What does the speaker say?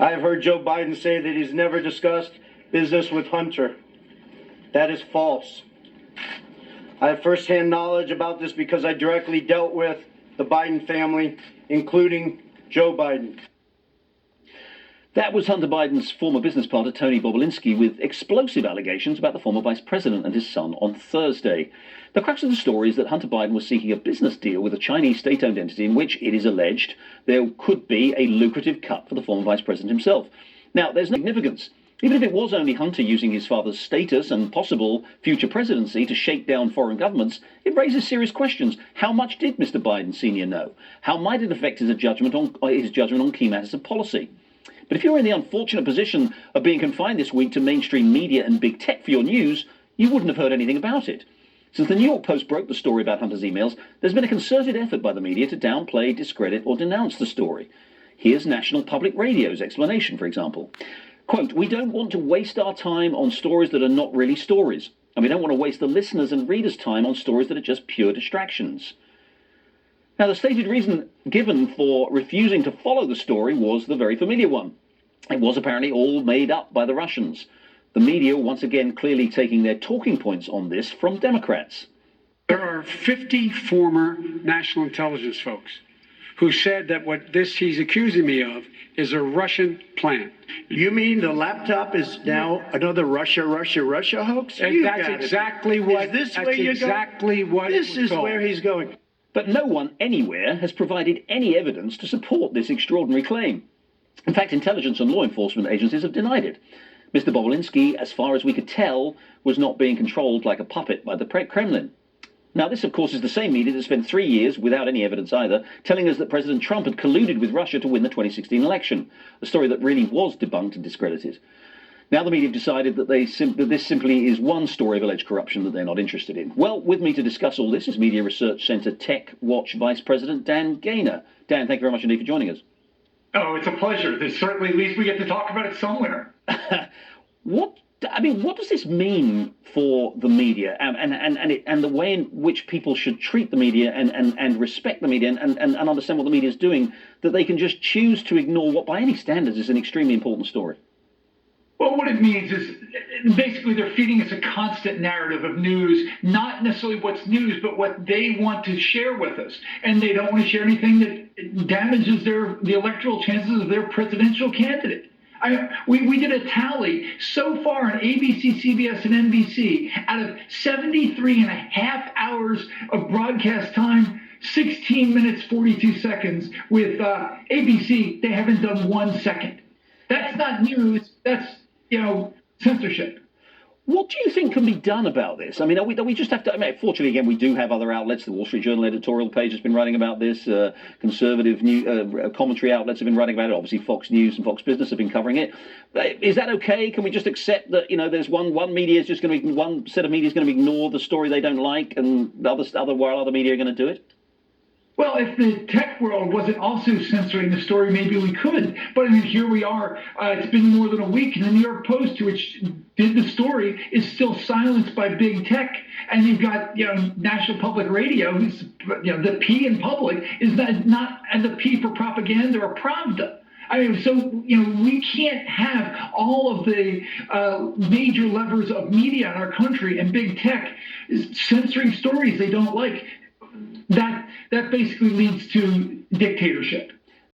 I've heard Joe Biden say that he's never discussed business with Hunter. That is false. I have firsthand knowledge about this because I directly dealt with the Biden family, including Joe Biden. That was Hunter Biden's former business partner, Tony Bobulinski, with explosive allegations about the former vice president and his son on Thursday. The crux of the story is that Hunter Biden was seeking a business deal with a Chinese state-owned entity in which, it is alleged, there could be a lucrative cut for the former vice president himself. Now, there's no significance. Even if it was only Hunter using his father's status and possible future presidency to shake down foreign governments, it raises serious questions. How much did Mr. Biden Sr. know? How might it affect his judgment on key matters of policy? But if you're in the unfortunate position of being confined this week to mainstream media and big tech for your news, you wouldn't have heard anything about it. Since the New York Post broke the story about Hunter's emails, there's been a concerted effort by the media to downplay, discredit, or denounce the story. Here's National Public Radio's explanation, for example. Quote, "We don't want to waste our time on stories that are not really stories, and we don't want to waste the listeners' and readers' time on stories that are just pure distractions." Now, the stated reason given for refusing to follow the story was the very familiar one. It was apparently all made up by the Russians. The media, once again, clearly taking their talking points on this from Democrats. There are 50 former national intelligence folks who said that what he's accusing me of is a Russian plan. You mean the laptop is now another Russia hoax? And that's exactly what. Is this where you're going? This is where he's going. But no one anywhere has provided any evidence to support this extraordinary claim. In fact, intelligence and law enforcement agencies have denied it. Mr. Bobulinski, as far as we could tell, was not being controlled like a puppet by the Kremlin. Now, this, of course, is the same media that spent 3 years, without any evidence either, telling us that President Trump had colluded with Russia to win the 2016 election, a story that really was debunked and discredited. Now the media have decided that this simply is one story of alleged corruption that they're not interested in. Well, with me to discuss all this is Media Research Center Tech Watch Vice President Dan Gaynor. Dan, thank you very much indeed for joining us. Oh, it's a pleasure. There's certainly, at least we get to talk about it somewhere. What does this mean for the media and the way in which people should treat the media and respect the media and understand what the media is doing, that they can just choose to ignore what by any standards is an extremely important story? Well, what it means is basically they're feeding us a constant narrative of news, not necessarily what's news, but what they want to share with us. And they don't want to share anything that damages the electoral chances of their presidential candidate. We did a tally so far on ABC, CBS, and NBC. Out of 73 and a half hours of broadcast time, 16 minutes, 42 seconds. With ABC, they haven't done 1 second. That's not news. That's, censorship. What do you think can be done about this? I mean, do we just have to? I mean, fortunately, again, we do have other outlets. The Wall Street Journal editorial page has been writing about this. Conservative commentary outlets have been writing about it. Obviously, Fox News and Fox Business have been covering it. Is that okay? Can we just accept that there's one media is just going to be one set of media is going to ignore the story they don't like, and while other media are going to do it? Well, if the tech world wasn't also censoring the story, maybe we could. But I mean, here we are. It's been more than a week, and the New York Post, which did the story, is still silenced by big tech. And you've got, National Public Radio, who's, the P in public is not and the P for propaganda or Pravda. I mean, so, we can't have all of the major levers of media in our country and big tech censoring stories they don't like. That basically leads to dictatorship.